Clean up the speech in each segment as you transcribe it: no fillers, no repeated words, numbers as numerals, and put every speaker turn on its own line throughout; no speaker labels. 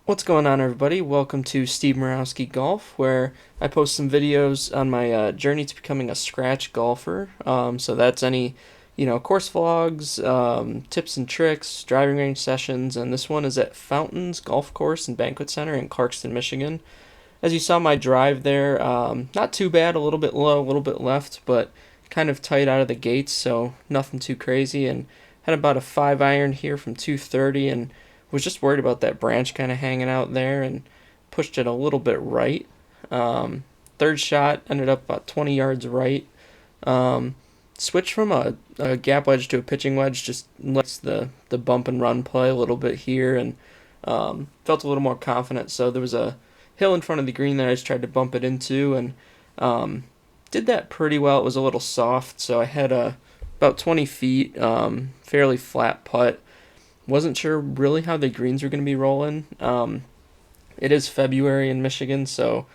What's going on, everybody? Welcome to Steve Marowski Golf, where I post some videos on my journey to becoming a scratch golfer. So that's any, course vlogs, tips and tricks, driving range sessions, and this one is at Fountains Golf Course and Banquet Center in Clarkston, Michigan. As you saw my drive there, not too bad, a little bit low, a little bit left, but kind of tight out of the gates, so nothing too crazy. And had about a 5 iron here from 230, and was just worried about that branch kind of hanging out there, and pushed it a little bit right. Third shot ended up about 20 yards right. Switched from a gap wedge to a pitching wedge, just likes the bump and run play a little bit here, and felt a little more confident. So there was a hill in front of the green that I just tried to bump it into, and did that pretty well. It was a little soft, so I had about 20 feet, fairly flat putt. Wasn't sure really how the greens were going to be rolling. It is February in Michigan, so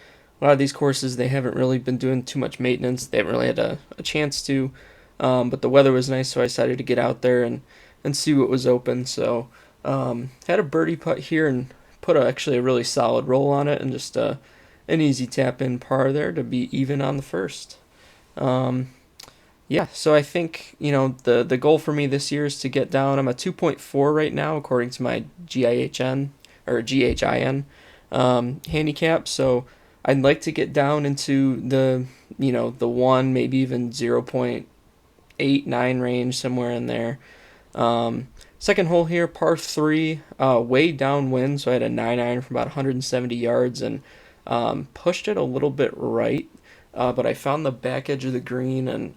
a lot of these courses they haven't really been doing too much maintenance. They haven't really had a chance to, but the weather was nice, so I decided to get out there and see what was open. So had a birdie putt here and put actually a really solid roll on it, and just an easy tap in par there to be even on the first. Um, yeah, so I think the goal for me this year is to get down. I'm a 2.4 right now according to my GIHN or GHIN handicap. So I'd like to get down into the one, maybe even 0.89 range, somewhere in there. Second hole here, par three, way downwind, so I had a 9 iron from about 170 yards, and pushed it a little bit right, but I found the back edge of the green, and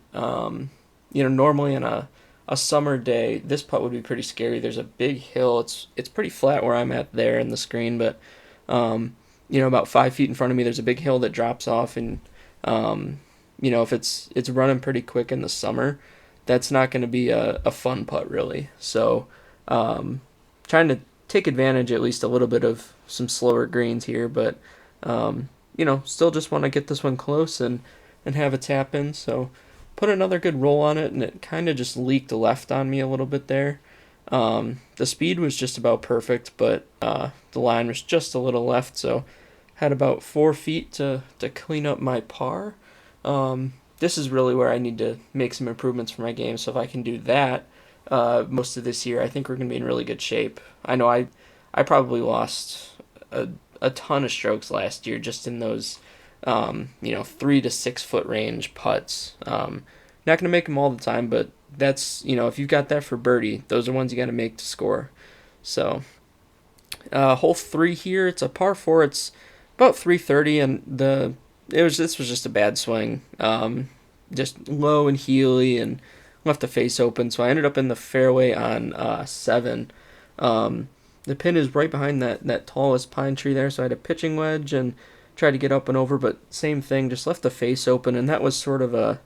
normally on a summer day, this putt would be pretty scary. There's a big hill. It's pretty flat where I'm at there in the screen, but about 5 feet in front of me, there's a big hill that drops off, and if it's running pretty quick in the summer, that's not going to be a fun putt really. So trying to take advantage at least a little bit of some slower greens here, but still just want to get this one close and have a tap in. So put another good roll on it, and it kind of just leaked left on me a little bit there. The speed was just about perfect, but the line was just a little left, so had about 4 feet to clean up my par. This is really where I need to make some improvements for my game. So if I can do that most of this year, I think we're going to be in really good shape. I know I probably lost a ton of strokes last year just in those 3 to 6 foot range putts. Not going to make them all the time, but that's if you've got that for birdie, those are ones you got to make to score. So hole three here, it's a par four. It's about 330, and this was just a bad swing. Just low and heely, and left the face open. So I ended up in the fairway on 7. The pin is right behind that tallest pine tree there, so I had a pitching wedge and tried to get up and over, but same thing, just left the face open, and that was sort of a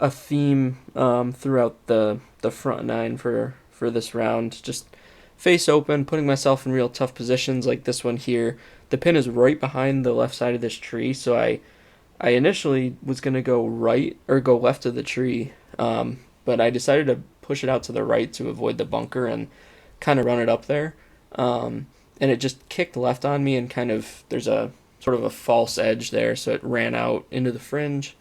theme throughout the front nine for this round. Just face open, putting myself in real tough positions like this one here. The pin is right behind the left side of this tree, so I initially was going to go right or go left of the tree, but I decided to push it out to the right to avoid the bunker and kind of run it up there. And it just kicked left on me, and there's a sort of a false edge there, so it ran out into the fringe.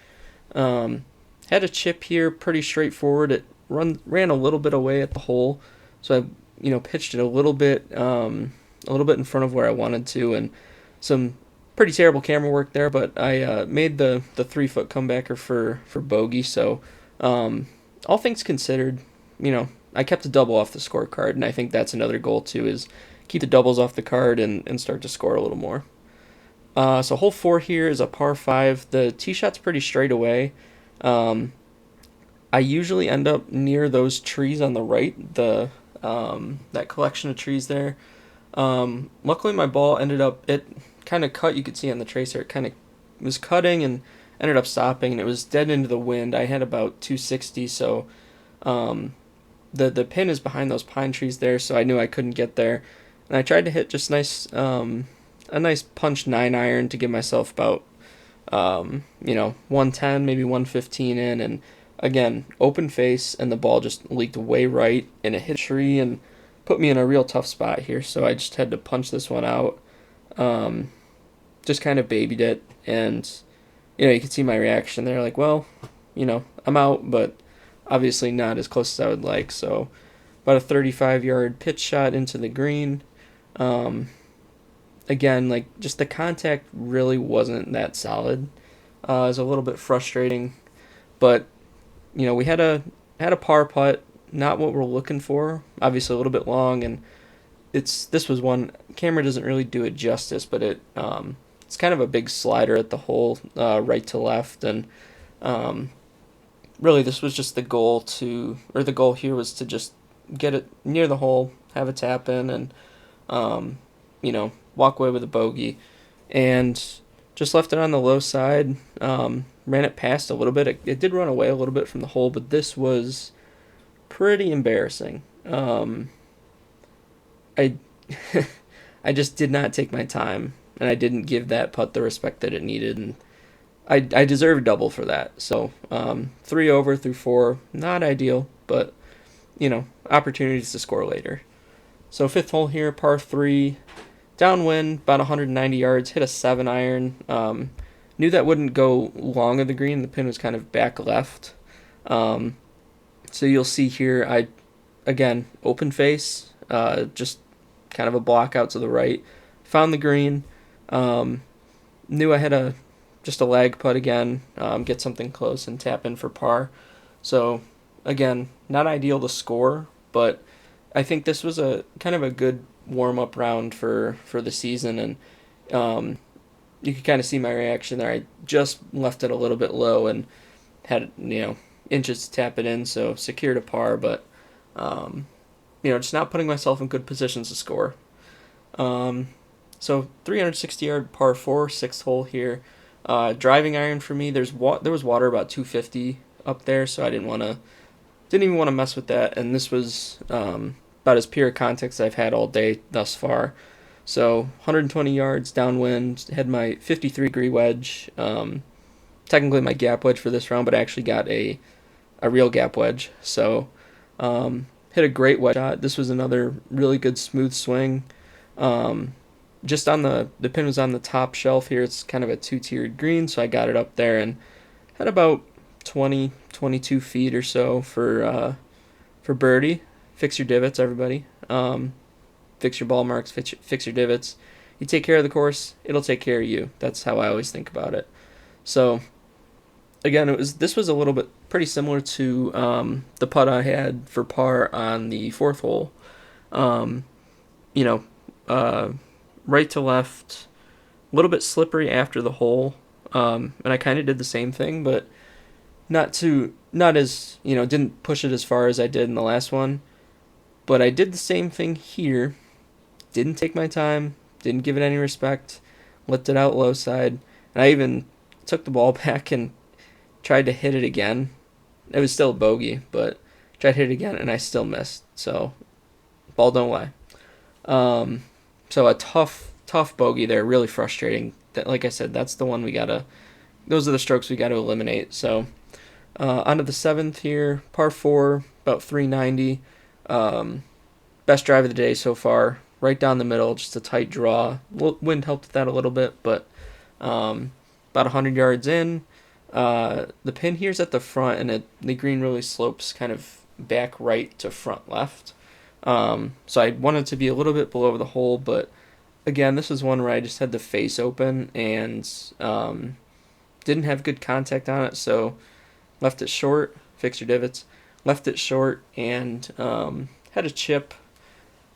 Had a chip here, pretty straightforward. It ran a little bit away at the hole, so I pitched it a little bit in front of where I wanted to, and some pretty terrible camera work there, but I made the 3 foot comebacker for bogey. So all things considered, I kept a double off the scorecard, and I think that's another goal too, is keep the doubles off the card and start to score a little more. So hole 4 here is a par 5. The tee shot's pretty straight away. I usually end up near those trees on the right, that collection of trees there. Luckily my ball ended up, it kind of cut, you could see on the tracer, it kind of was cutting and ended up stopping, and it was dead into the wind. I had about 260, so the pin is behind those pine trees there, so I knew I couldn't get there. And I tried to hit just a nice punch 9 iron to give myself about 110, maybe 115 in, and again, open face, and the ball just leaked way right, and it hit a tree and put me in a real tough spot here. So I just had to punch this one out. Um, just kind of babied it, and you can see my reaction there. Like, well, I'm out, but obviously not as close as I would like. So about a 35-yard pitch shot into the green. Um, Again, like just the contact really wasn't that solid. It was a little bit frustrating, but we had a par putt, not what we're looking for. Obviously, a little bit long, and this was one camera doesn't really do it justice, but it's kind of a big slider at the hole, right to left, and um, really this was just the goal here was to just get it near the hole, have a tap in, and walk away with a bogey, and just left it on the low side. Ran it past a little bit. It did run away a little bit from the hole, but this was pretty embarrassing. I I just did not take my time, and I didn't give that putt the respect that it needed, and I deserve a double for that. So 3 over through 4, not ideal, but opportunities to score later. So fifth hole here, par 3, downwind, about 190 yards, hit a 7 iron. Knew that wouldn't go long of the green. The pin was kind of back left. Um, so you'll see here, again, open face, just kind of a block out to the right. Found the green. Um, Knew I had just a lag putt again, get something close and tap in for par. So again, not ideal to score, but I think this was a kind of a good warm up round for the season, and um, you could kind of see my reaction there. I just left it a little bit low and had inches to tap it in, so secured a par, but um, just not putting myself in good positions to score. Um, so 360-yard par 4, sixth hole here. Driving iron for me. There was water about 250 up there, so I didn't even want to mess with that. And this was about as pure contact as I've had all day thus far. So 120 yards downwind. Had my 53-degree wedge. Technically my gap wedge for this round, but I actually got a real gap wedge. So hit a great wedge shot. This was another really good smooth swing. Just on the pin was on the top shelf here. It's kind of a 2-tiered green, so I got it up there and had about 22 feet or so for birdie. Fix your divots, everybody. Fix your ball marks. Fix your divots. You take care of the course, it'll take care of you. That's how I always think about it. So again, this was a little bit pretty similar to the putt I had for par on the fourth hole. Um, you know, right to left, a little bit slippery after the hole, and I kind of did the same thing, but not as didn't push it as far as I did in the last one. But I did the same thing here. Didn't take my time. Didn't give it any respect. Left it out low side. And I even took the ball back and tried to hit it again. It was still a bogey, but tried to hit it again, and I still missed. So, ball don't lie. So a tough bogey there, really frustrating. That, like I said, that's the one those are the strokes we got to eliminate. So, onto the seventh here, par 4, about 390. Best drive of the day so far. Right down the middle, just a tight draw. Wind helped with that a little bit, but about 100 yards in. The pin here's at the front, and the green really slopes kind of back right to front left. So I wanted to be a little bit below the hole, but again, this is one where I just had the face open and didn't have good contact on it, so left it short. Fix your divots. Left it short and had a chip.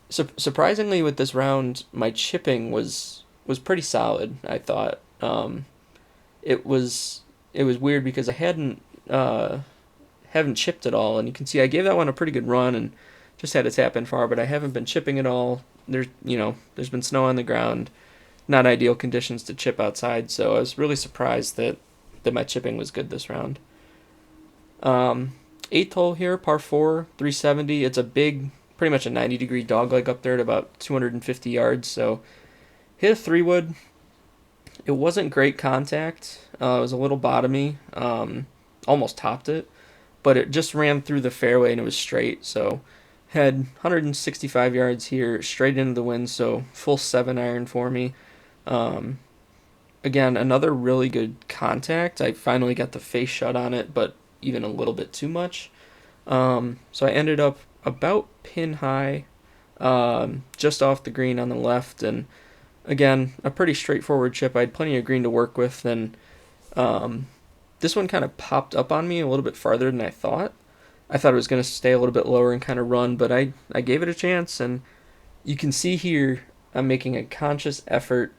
Surprisingly, with this round, my chipping was pretty solid. I thought it was weird because I haven't chipped at all, and you can see I gave that one a pretty good run and just had to tap in far, but I haven't been chipping at all. There's been snow on the ground, not ideal conditions to chip outside, so I was really surprised that my chipping was good this round. Eighth hole here, par 4, 370. It's a big, pretty much a 90-degree dogleg up there at about 250 yards. So hit a 3-wood. It wasn't great contact. It was a little bottomy. Almost topped it, but it just ran through the fairway and it was straight. So had 165 yards here, straight into the wind. So full 7 iron for me. Um, Again, another really good contact. I finally got the face shut on it, but even a little bit too much. So I ended up about pin high, just off the green on the left, and again, a pretty straightforward chip. I had plenty of green to work with, and um, this one kind of popped up on me a little bit farther than I thought. I thought it was going to stay a little bit lower and kind of run, but I gave it a chance, and you can see here I'm making a conscious effort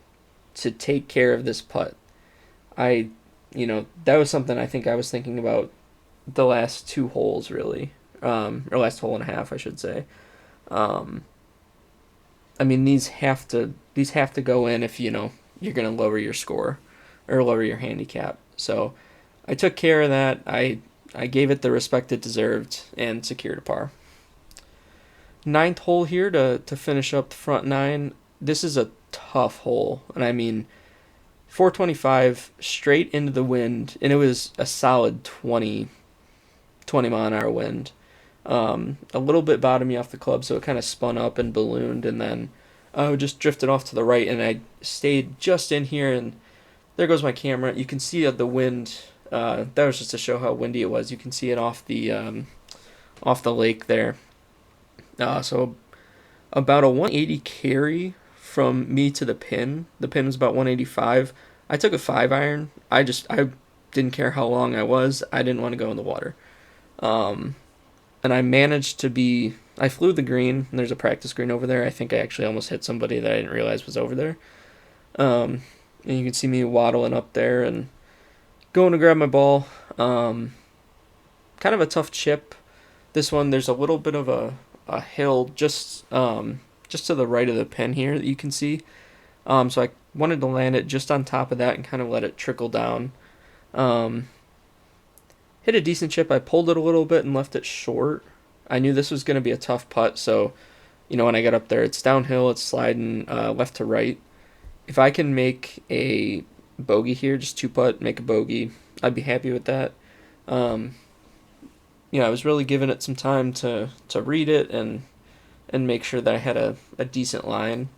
to take care of this putt. I, that was something I think I was thinking about the last two holes, really, or last hole and a half, I should say. Um, I mean, these have to go in if you're gonna lower your score or lower your handicap. So I took care of that. I gave it the respect it deserved and secured a par. Ninth hole here to finish up the front nine. This is a tough hole, and I mean 425 straight into the wind, and it was a solid 20 mile an hour wind. A little bit bottomy off the club, so it kind of spun up and ballooned, and then just drifted off to the right, and I stayed just in here, and there goes my camera. You can see the wind. That was just to show how windy it was. You can see it off the lake there. So about a 180 carry from me to the pin. The pin was about 185. I took a 5 iron. I didn't care how long I was. I didn't want to go in the water. Um, and I managed to be. I flew the green. And there's a practice green over there. I think I actually almost hit somebody that I didn't realize was over there. And you can see me waddling up there and going to grab my ball. Kind of a tough chip. This one, there's a little bit of a hill just to the right of the pin here that you can see. So I wanted to land it just on top of that and kind of let it trickle down. Um, Hit a decent chip. I pulled it a little bit and left it short. I knew this was going to be a tough putt, so when I got up there, it's downhill, it's sliding left to right. If I can make a bogey here, just two putt, make a bogey, I'd be happy with that. Um, I was really giving it some time to read it and make sure that I had a decent line.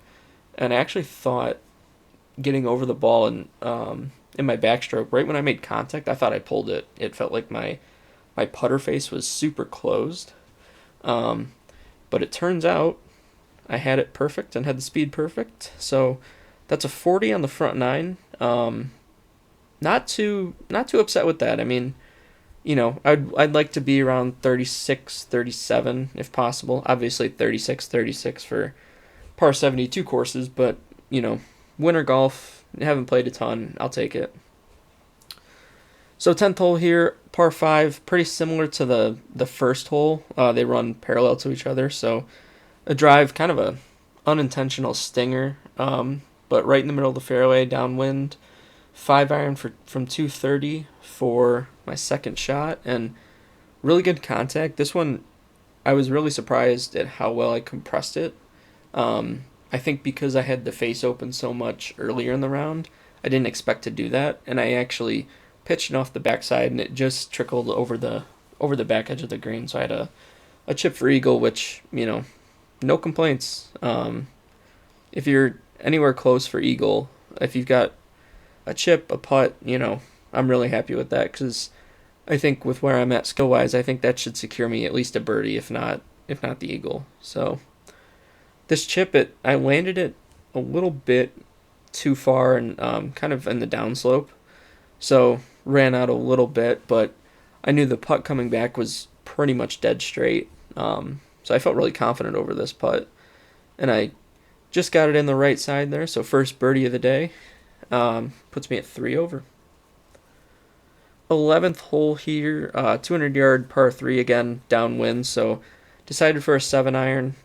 And I actually thought getting over the ball and in my backstroke, right when I made contact, I thought I pulled it. It felt like my putter face was super closed. Um, but it turns out I had it perfect and had the speed perfect. So that's a 40 on the front nine. Not too upset with that. I mean, I'd like to be around 36, 37 if possible. Obviously 36, 36 for par 72 courses, but winter golf, haven't played a ton. I'll take it. So 10th hole here, par 5, pretty similar to the first hole. They run parallel to each other, so a drive, kind of a unintentional stinger, but right in the middle of the fairway, downwind. 5 iron from 230 for my second shot, and really good contact. This one, I was really surprised at how well I compressed it. I think because I had the face open so much earlier in the round, I didn't expect to do that, and I actually pitched it off the backside, and it just trickled over the back edge of the green. So I had a chip for eagle, which no complaints. If you're anywhere close for eagle, if you've got a chip, a putt, I'm really happy with that because I think with where I'm at skill wise, I think that should secure me at least a birdie, if not the eagle. So this chip, I landed it a little bit too far and kind of in the downslope, so ran out a little bit, but I knew the putt coming back was pretty much dead straight. So I felt really confident over this putt, and I just got it in the right side there. So first birdie of the day, puts me at 3 over. 11th hole here, 200-yard par 3 again, downwind. So decided for a 7 iron.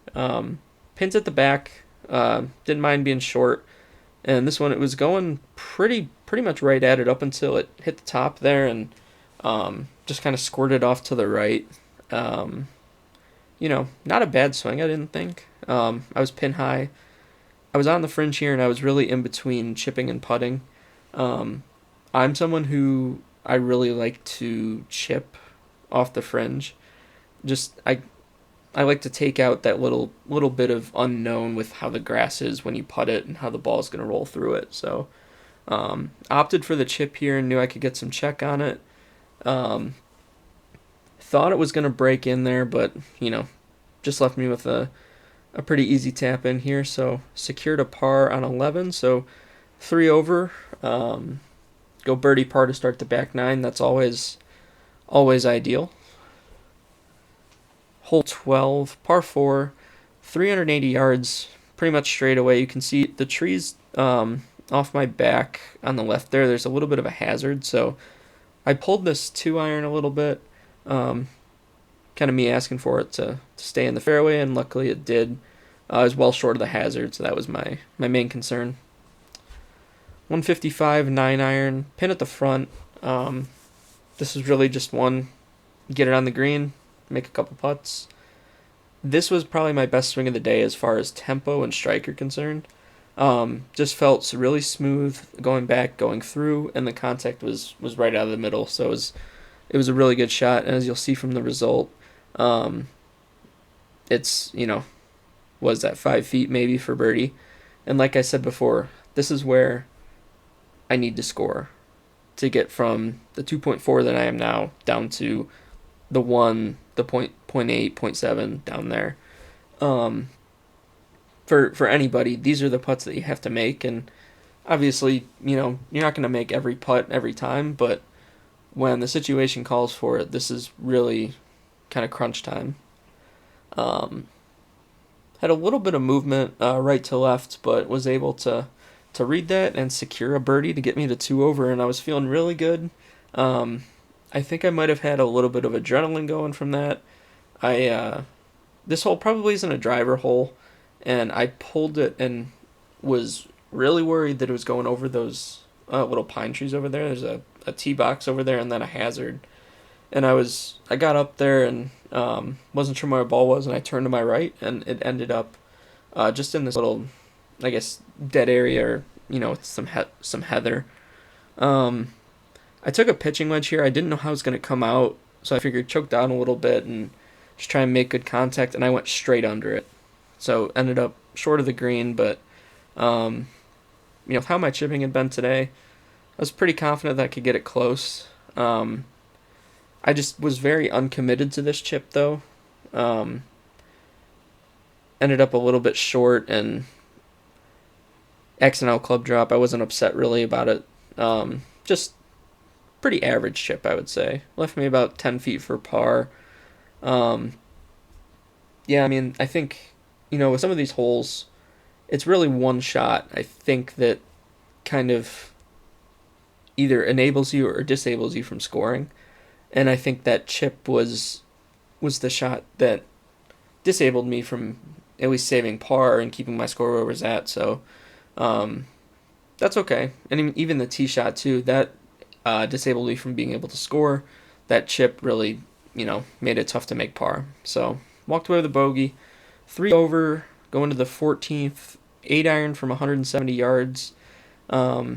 Pins at the back. Didn't mind being short. And this one, it was going pretty much right at it up until it hit the top there and just kind of squirted off to the right. Not a bad swing, I didn't think. I was pin high. I was on the fringe here, and I was really in between chipping and putting. I'm someone who I really like to chip off the fringe. I like to take out that little bit of unknown with how the grass is when you putt it and how the ball's going to roll through it. So opted for the chip here and knew I could get some check on it. Um, thought it was going to break in there, but just left me with a pretty easy tap in here. So secured a par on 11. So 3 over. Go birdie par to start the back nine. That's always ideal. Hole 12, par 4, 380 yards, pretty much straight away. You can see the trees off my back on the left there. There's a little bit of a hazard, so I pulled this 2-iron a little bit. Kind of me asking for it to stay in the fairway, and luckily it did. I was well short of the hazard, so that was my main concern. 155, 9-iron, pin at the front. This is really just one, get it on the green, make a couple putts. This was probably my best swing of the day as far as tempo and strike are concerned. Just felt really smooth going back, going through, and the contact was right out of the middle. So it was a really good shot. And as you'll see from the result, it's was that 5 feet maybe for birdie. And like I said before, this is where I need to score to get from the 2.4 that I am now down to the 1, the 0.8, 0.7 down there. For anybody, these are the putts that you have to make, and obviously, you're not going to make every putt every time, but when the situation calls for it, this is really kind of crunch time. Had a little bit of movement right to left, but was able to read that and secure a birdie to get me to 2 over, and I was feeling really good. I think I might have had a little bit of adrenaline going from that. This hole probably isn't a driver hole, and I pulled it and was really worried that it was going over those little pine trees over there. There's a tee box over there and then a hazard. And I got up there and wasn't sure where my ball was, and I turned to my right, and it ended up just in this little, I guess, dead area, or with some heather. I took a pitching wedge here. I didn't know how it was going to come out, so I figured choke down a little bit and just try and make good contact, and I went straight under it. So ended up short of the green, but with how my chipping had been today, I was pretty confident that I could get it close. I just was very uncommitted to this chip, though. Ended up a little bit short and accidental club drop. I wasn't upset really about it. Just pretty average chip, I would say. Left me about 10 feet for par. Yeah, I mean, I think, with some of these holes, it's really one shot. I think that kind of either enables you or disables you from scoring. And I think that chip was the shot that disabled me from at least saving par and keeping my score where it was at. So that's okay. And even the tee shot too, that disabled me from being able to score. That chip really, made it tough to make par. So walked away with a bogey, 3 over, going to the 14th, 8-iron from 170 yards. I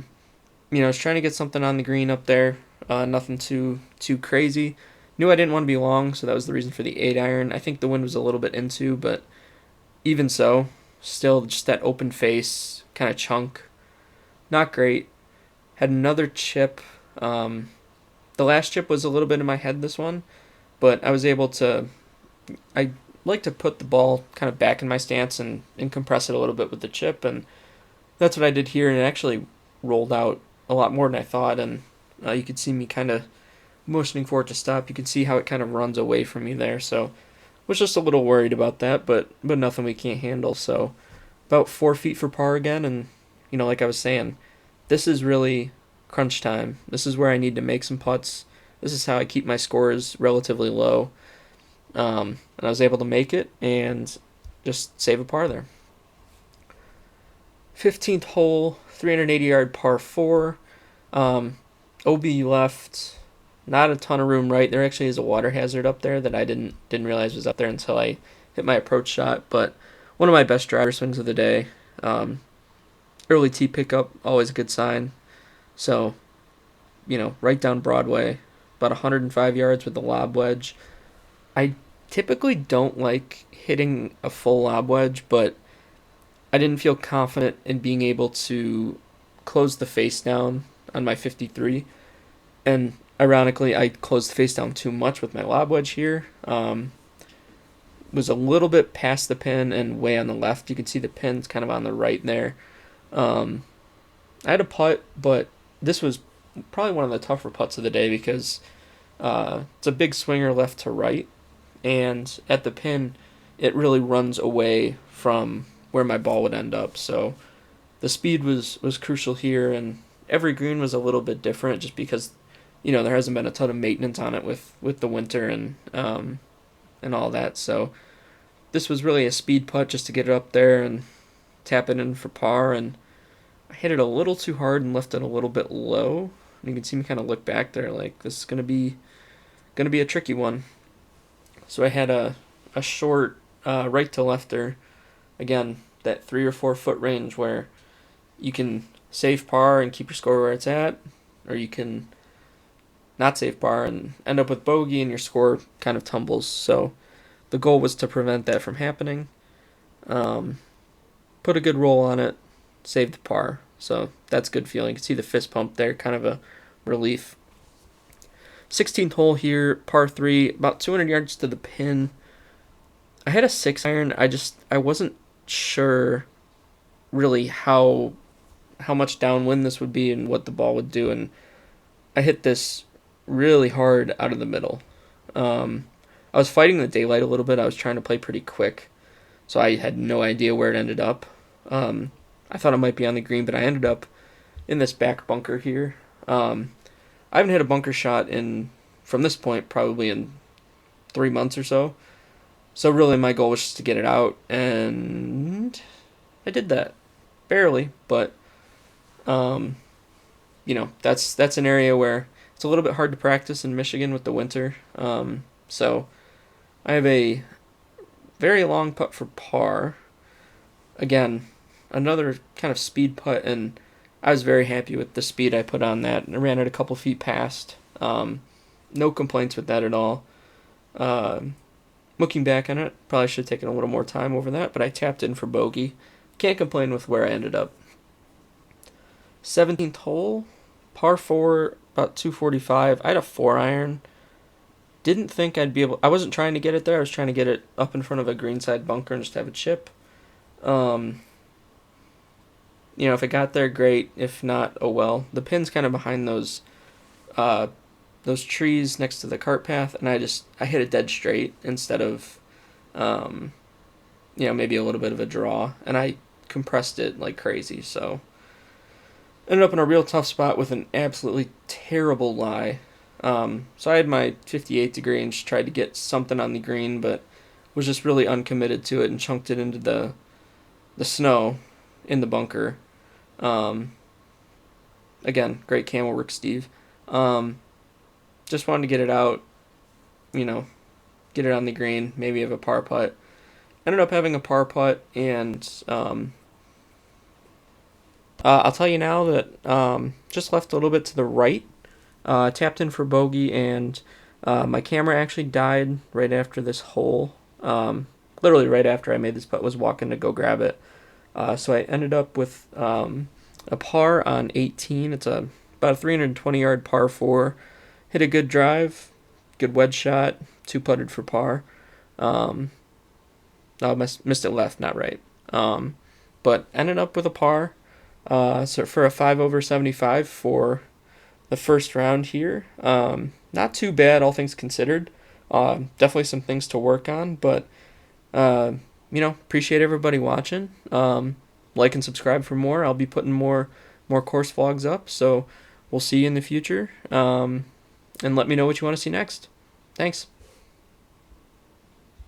was trying to get something on the green up there. Nothing too crazy. Knew I didn't want to be long, so that was the reason for the 8-iron. I think the wind was a little bit into, but even so, still just that open face kind of chunk. Not great. Had another chip. The last chip was a little bit in my head, this one, but I was able to. I like to put the ball kind of back in my stance and compress it a little bit with the chip, and that's what I did here, and it actually rolled out a lot more than I thought, and you could see me kind of motioning for it to stop. You can see how it kind of runs away from me there, so was just a little worried about that, but nothing we can't handle. So about 4 feet for par again, and like I was saying, this is really crunch time. This is where I need to make some putts. This is how I keep my scores relatively low. And I was able to make it and just save a par there. 15th hole, 380-yard par 4. OB left, not a ton of room right. There actually is a water hazard up there that I didn't realize was up there until I hit my approach shot. But one of my best driver swings of the day. Early tee pickup, always a good sign. So, right down Broadway, about 105 yards with the lob wedge. I typically don't like hitting a full lob wedge, but I didn't feel confident in being able to close the face down on my 53. And ironically, I closed the face down too much with my lob wedge here. Was a little bit past the pin and way on the left. You can see the pin's kind of on the right there. Um, I had a putt, but this was probably one of the tougher putts of the day because it's a big swinger left to right, and at the pin, it really runs away from where my ball would end up. So the speed was crucial here, and every green was a little bit different just because there hasn't been a ton of maintenance on it with the winter and all that. So this was really a speed putt just to get it up there and tap it in for par. And I hit it a little too hard and left it a little bit low. And you can see me kind of look back there like this is gonna be a tricky one. So I had a short right to lefter, again that 3 or 4 foot range where you can save par and keep your score where it's at, or you can not save par and end up with bogey and your score kind of tumbles. So the goal was to prevent that from happening. Um, Put a good roll on it, saved the par. So that's good feeling. You can see the fist pump there, kind of a relief. 16th hole here, par 3, about 200 yards to the pin. I had a 6 iron. I wasn't sure really how much downwind this would be and what the ball would do, and I hit this really hard out of the middle. I was fighting the daylight a little bit. I was trying to play pretty quick, so I had no idea where it ended up. I thought it might be on the green, but I ended up in this back bunker here. I haven't hit a bunker shot from this point probably in 3 months or so. So really my goal was just to get it out, and I did that. Barely, but that's an area where it's a little bit hard to practice in Michigan with the winter. So I have a very long putt for par. Again, another kind of speed putt, and I was very happy with the speed I put on that. I ran it a couple feet past. No complaints with that at all. Looking back on it, probably should have taken a little more time over that, but I tapped in for bogey. Can't complain with where I ended up. 17th hole, par 4, about 245. I had a 4 iron. Didn't think I'd be able... I wasn't trying to get it there. I was trying to get it up in front of a greenside bunker and just have a chip. If it got there, great. If not, oh well. The pin's kind of behind those trees next to the cart path, and I hit it dead straight instead of, maybe a little bit of a draw, and I compressed it like crazy, so ended up in a real tough spot with an absolutely terrible lie. So I had my 58 degree and just tried to get something on the green, but was just really uncommitted to it and chunked it into the snow in the bunker. Again, great camel work, Steve. Just wanted to get it out, get it on the green, maybe have a par putt. Ended up having a par putt, and I'll tell you now that just left a little bit to the right. Tapped in for bogey, and my camera actually died right after this hole. Literally right after I made this putt, was walking to go grab it. So I ended up with a par on 18. It's about a 320-yard par 4. Hit a good drive, good wedge shot, 2-putted for par. I missed it left, not right. But ended up with a par. So for a 5 over 75 for the first round here. Not too bad, all things considered. Definitely some things to work on, but appreciate everybody watching. Like and subscribe for more. I'll be putting more course vlogs up, so we'll see you in the future. And let me know what you want to see next. Thanks.